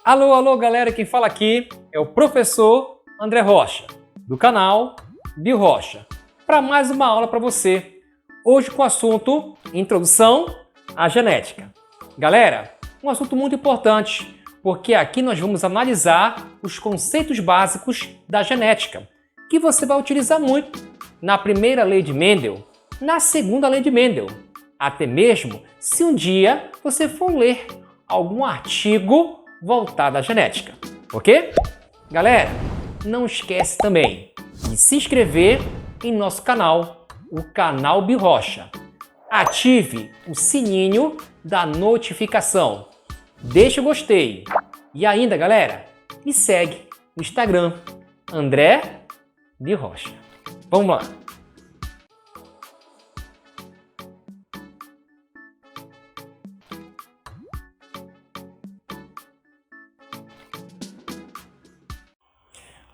Alô, alô, galera, quem fala aqui é o professor André Rocha, do canal BioRocha, para mais uma aula para você. Hoje com o assunto Introdução à Genética. Galera, um assunto muito importante, porque aqui nós vamos analisar os conceitos básicos da genética, que você vai utilizar muito na primeira lei de Mendel, na segunda lei de Mendel, até mesmo se um dia você for ler algum artigo voltado à genética, ok? Galera, não esquece também de se inscrever em nosso canal, o canal BioRocha. Ative o sininho da notificação, deixe o gostei e ainda, galera, me segue no Instagram, André BioRocha. Vamos lá!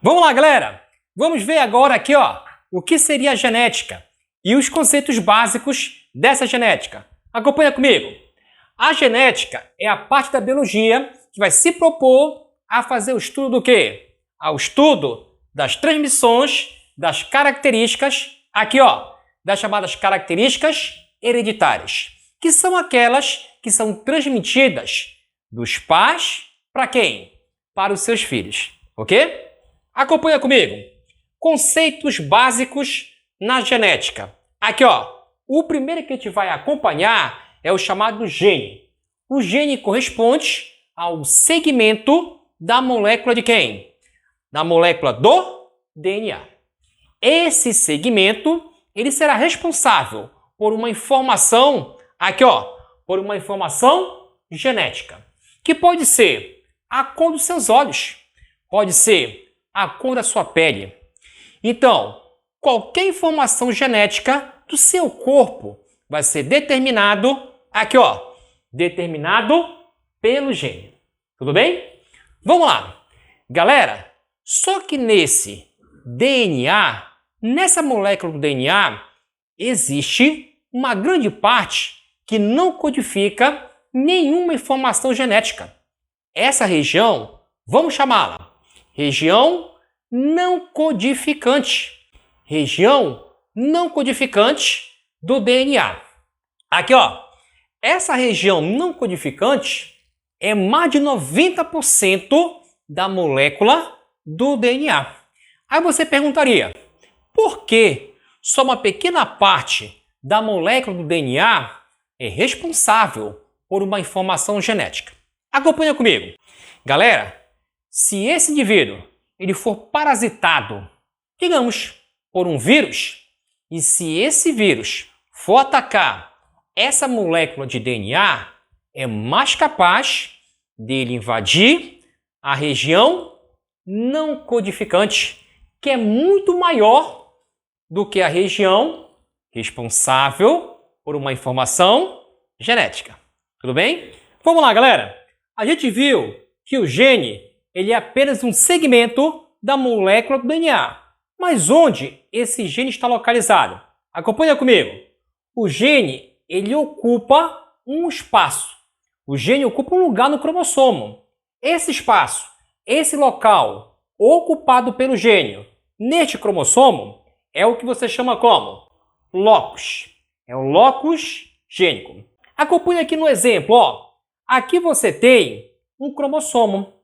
Vamos lá, galera! Vamos ver agora aqui, ó, o que seria a genética e os conceitos básicos dessa genética. Acompanha comigo! A genética é a parte da biologia que vai se propor a fazer o estudo do quê? Ao estudo das transmissões, das características, aqui ó, das chamadas características hereditárias, que são aquelas que são transmitidas dos pais para quem? Para os seus filhos, ok? Acompanha comigo. Conceitos básicos na genética. Aqui, ó. O primeiro que a gente vai acompanhar é o chamado gene. O gene corresponde ao segmento da molécula de quem? Da molécula do DNA. Esse segmento, ele será responsável por uma informação, aqui, ó, por uma informação genética, que pode ser a cor dos seus olhos, pode ser a cor da sua pele. Então, qualquer informação genética do seu corpo vai ser determinado, aqui ó, determinado pelo gene. Tudo bem? Vamos lá. Galera, só que nesse DNA, nessa molécula do DNA, existe uma grande parte que não codifica nenhuma informação genética. Essa região, vamos chamá-la região não codificante. Região não codificante do DNA. Aqui, ó. Essa região não codificante é mais de 90% da molécula do DNA. Aí você perguntaria, por que só uma pequena parte da molécula do DNA é responsável por uma informação genética? Acompanha comigo. Galera, se esse indivíduo ele for parasitado, digamos, por um vírus, e se esse vírus for atacar essa molécula de DNA, é mais capaz dele invadir a região não codificante, que é muito maior do que a região responsável por uma informação genética. Tudo bem? Vamos lá, galera. A gente viu que o gene ele é apenas um segmento da molécula do DNA. Mas onde esse gene está localizado? Acompanha comigo. O gene ele ocupa um espaço. O gene ocupa um lugar no cromossomo. Esse espaço, esse local ocupado pelo gene neste cromossomo é o que você chama como locus. É o locus gênico. Acompanha aqui no exemplo, ó. Aqui você tem um cromossomo.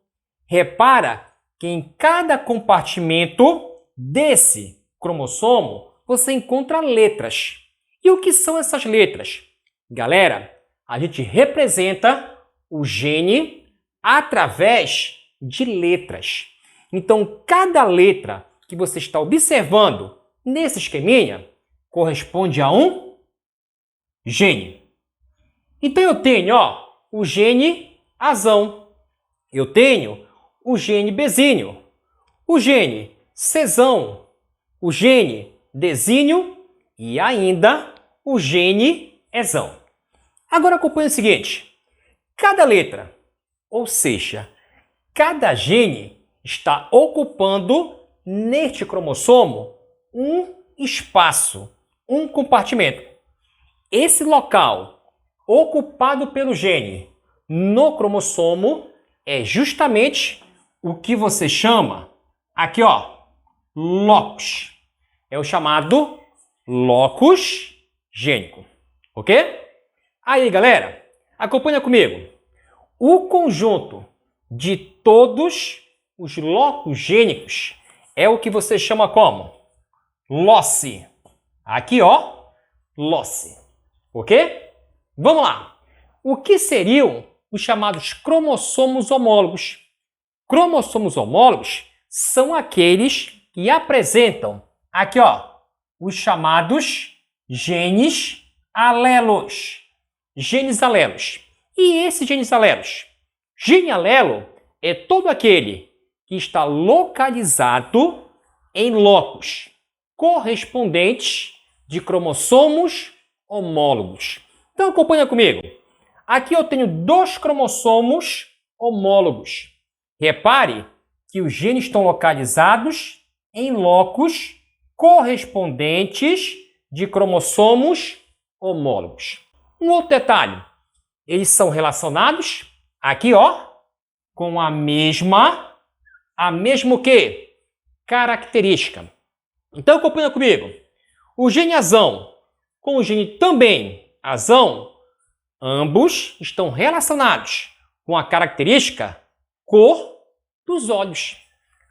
Repara que em cada compartimento desse cromossomo você encontra letras. E o que são essas letras? Galera, a gente representa o gene através de letras. Então, cada letra que você está observando nesse esqueminha corresponde a um gene. Então, eu tenho ó, o gene azão. Eu tenho o gene besíneo, o gene cesão, o gene desíneo e ainda o gene esão. Agora acompanha o seguinte, cada letra, ou seja, cada gene está ocupando neste cromossomo um espaço, um compartimento. Esse local ocupado pelo gene no cromossomo é justamente o que você chama, aqui ó, locus. É o chamado locus gênico, ok? Aí, galera, acompanha comigo. O conjunto de todos os locus gênicos é o que você chama como? Loci. Aqui, ó, loci, ok? Vamos lá. O que seriam os chamados cromossomos homólogos? Cromossomos homólogos são aqueles que apresentam, aqui ó, os chamados genes alelos. Genes alelos. E esses genes alelos? Gene alelo é todo aquele que está localizado em locus correspondentes de cromossomos homólogos. Então acompanha comigo. Aqui eu tenho 2 cromossomos homólogos. Repare que os genes estão localizados em locus correspondentes de cromossomos homólogos. Um outro detalhe, eles são relacionados aqui, ó, com a mesma o quê? Característica. Então acompanha comigo. O gene azão com o gene também azão, ambos estão relacionados com a característica cor dos olhos.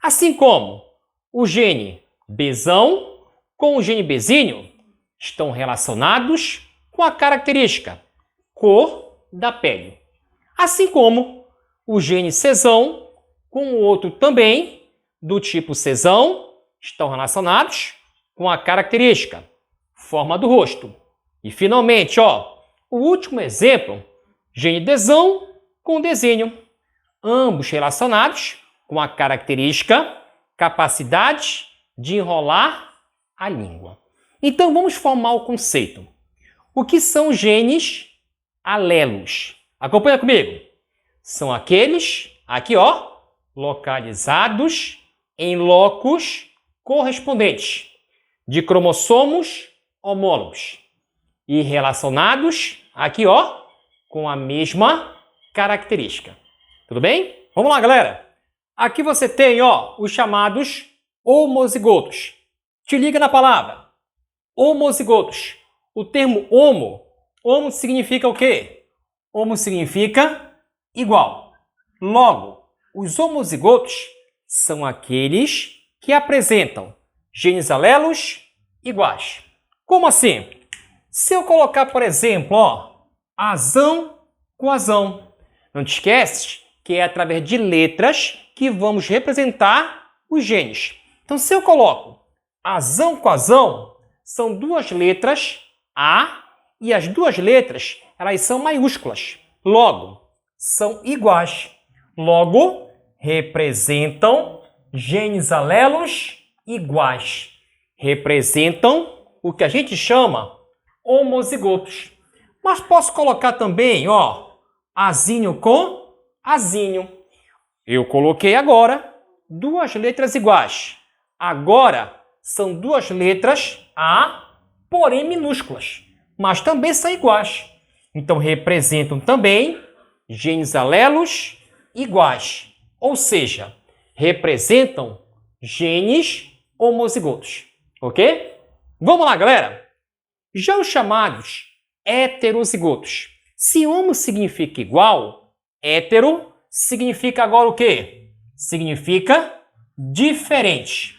Assim como o gene Bzão com o gene Bzinho estão relacionados com a característica cor da pele. Assim como o gene Czão com o outro também do tipo Czão estão relacionados com a característica forma do rosto. E finalmente, ó, o último exemplo, gene Dzão com Dzinho, ambos relacionados com a característica capacidade de enrolar a língua. Então vamos formar o conceito. O que são genes alelos? Acompanha comigo. São aqueles, aqui ó, localizados em locus correspondentes de cromossomos homólogos e relacionados, aqui ó, com a mesma característica. Tudo bem? Vamos lá, galera. Aqui você tem, ó, os chamados homozigotos. Te liga na palavra. Homozigotos. O termo homo significa o quê? Homo significa igual. Logo, os homozigotos são aqueles que apresentam genes alelos iguais. Como assim? Se eu colocar, por exemplo, ó, azão com azão, não te esqueces que é através de letras que vamos representar os genes. Então, se eu coloco azão com azão, são 2 letras A e as 2 letras elas são maiúsculas. Logo, são iguais. Logo, representam genes alelos iguais. Representam o que a gente chama homozigotos. Mas posso colocar também, ó, azinho com azinho. Eu coloquei agora 2 letras iguais. Agora são 2 letras A, porém minúsculas, mas também são iguais. Então representam também genes alelos iguais, ou seja, representam genes homozigotos, ok? Vamos lá, galera. Já os chamados heterozigotos. Se homo significa igual, hétero significa agora o quê? Significa diferente.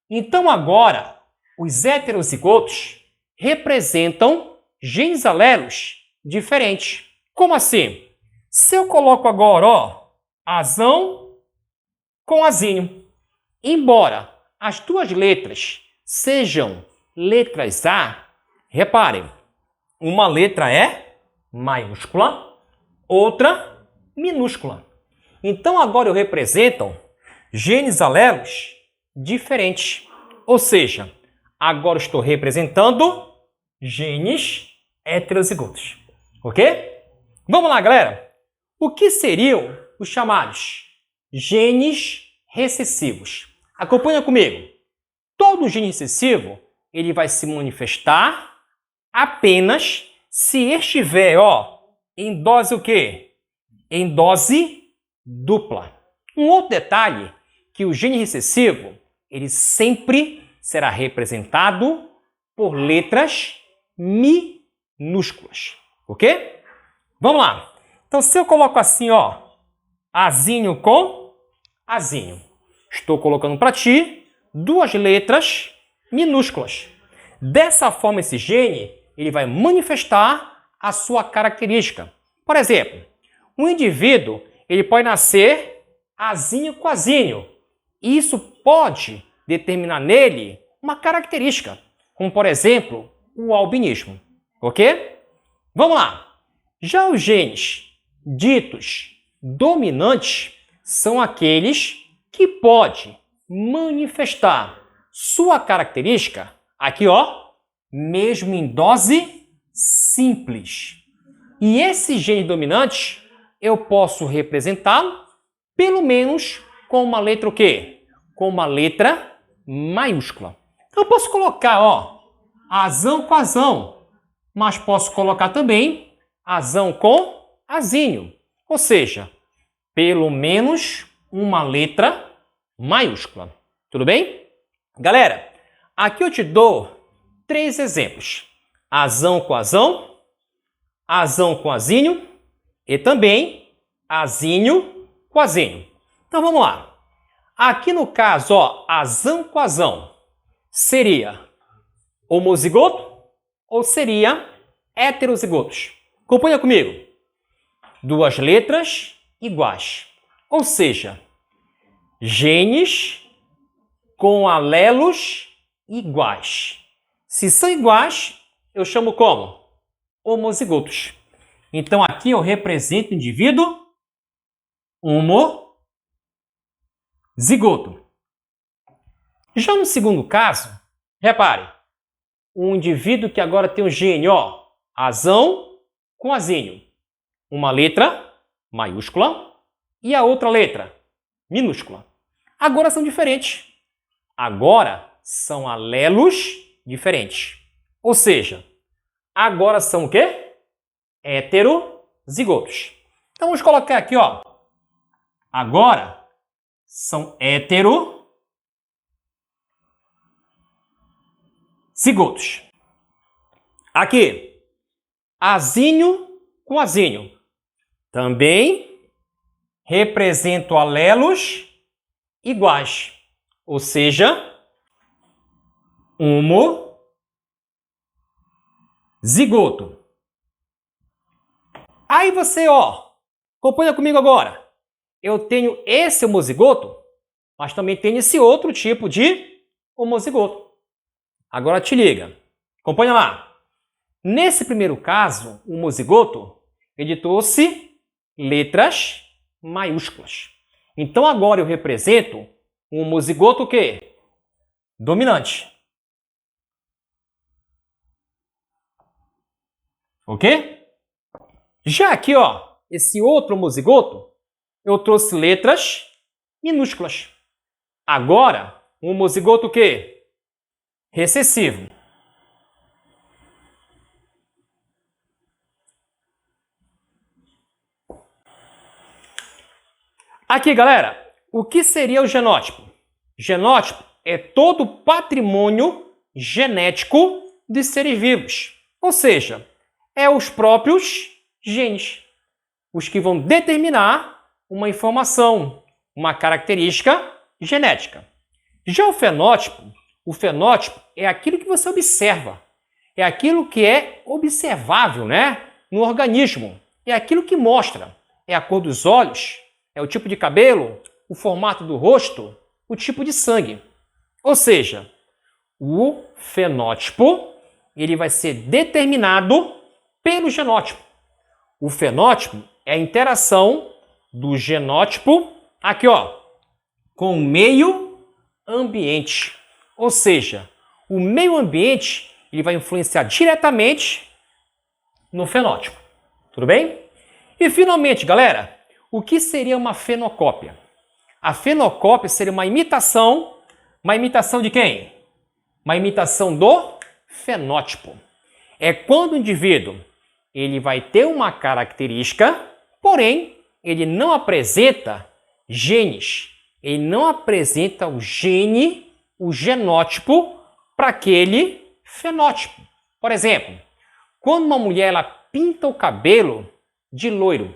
Então agora, os heterozigotos representam genes alelos diferentes. Como assim? Se eu coloco agora, ó, azão com azinho, embora as 2 letras sejam letras A, reparem, uma letra é maiúscula, outra minúscula. Então agora eu represento genes alelos diferentes. Ou seja, agora eu estou representando genes heterozigotos. Ok? Vamos lá, galera. O que seriam os chamados genes recessivos? Acompanha comigo. Todo gene recessivo ele vai se manifestar apenas se estiver, ó, em dose o quê? Em dose dupla. Um outro detalhe, que o gene recessivo, ele sempre será representado por letras minúsculas, ok? Vamos lá. Então, se eu coloco assim, ó, azinho com azinho, estou colocando para ti duas letras minúsculas. Dessa forma, esse gene ele vai manifestar a sua característica. Por exemplo, um indivíduo ele pode nascer azinho com azinho. Isso pode determinar nele uma característica, como por exemplo, o albinismo. Ok? Vamos lá. Já os genes ditos dominantes são aqueles que podem manifestar sua característica aqui, ó, mesmo em dose simples. E esse gene dominante eu posso representá-lo pelo menos com uma letra o quê? Com uma letra maiúscula. Então eu posso colocar, ó, azão com azão, mas posso colocar também azão com azinho. Ou seja, pelo menos uma letra maiúscula. Tudo bem? Galera, aqui eu te dou 3 exemplos. Azão com azão, azão com azinho e também azinho com azinho. Então vamos lá. Aqui no caso, ó, azão com azão seria homozigoto ou seria heterozigotos? Acompanha comigo. Duas letras iguais. Ou seja, genes com alelos iguais. Se são iguais, eu chamo como? Homozigotos. Então aqui eu represento o indivíduo homozigoto. Já no segundo caso, repare, um indivíduo que agora tem o gene, ó, azão com azinho. Uma letra maiúscula e a outra letra minúscula. Agora são diferentes. Agora são alelos diferentes. Ou seja, agora são o quê? Heterozigotos. Então vamos colocar aqui, ó. Agora são heterozigotos. Aqui, azinho com azinho. Também represento alelos iguais. Ou seja, homozigoto. Aí você, ó, acompanha comigo agora. Eu tenho esse homozigoto, mas também tenho esse outro tipo de homozigoto. Agora te liga. Acompanha lá. Nesse primeiro caso, o homozigoto, ele trouxe letras maiúsculas. Então agora eu represento um homozigoto o quê? Dominante. Ok? Já aqui, ó, esse outro homozigoto, eu trouxe letras minúsculas. Agora, um homozigoto o quê? Recessivo. Aqui, galera, o que seria o genótipo? Genótipo é todo o patrimônio genético de seres vivos. Ou seja, é os próprios genes, os que vão determinar uma informação, uma característica genética. Já o fenótipo é aquilo que você observa, é aquilo que é observável, né, no organismo, é aquilo que mostra, é a cor dos olhos, é o tipo de cabelo, o formato do rosto, o tipo de sangue. Ou seja, o fenótipo ele vai ser determinado pelo genótipo. O fenótipo é a interação do genótipo aqui, ó, com o meio ambiente. Ou seja, o meio ambiente ele vai influenciar diretamente no fenótipo. Tudo bem? E finalmente, galera, o que seria uma fenocópia? A fenocópia seria uma imitação de quem? Uma imitação do fenótipo. É quando o indivíduo ele vai ter uma característica, porém ele não apresenta genes. Ele não apresenta o gene, o genótipo, para aquele fenótipo. Por exemplo, quando uma mulher ela pinta o cabelo de loiro,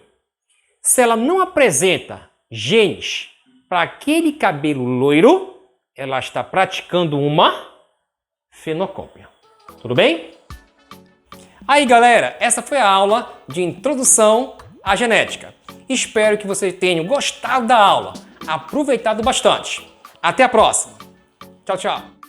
se ela não apresenta genes para aquele cabelo loiro, ela está praticando uma fenocópia. Tudo bem? Aí, galera, essa foi a aula de introdução à genética. Espero que vocês tenham gostado da aula, aproveitado bastante. Até a próxima. Tchau, tchau.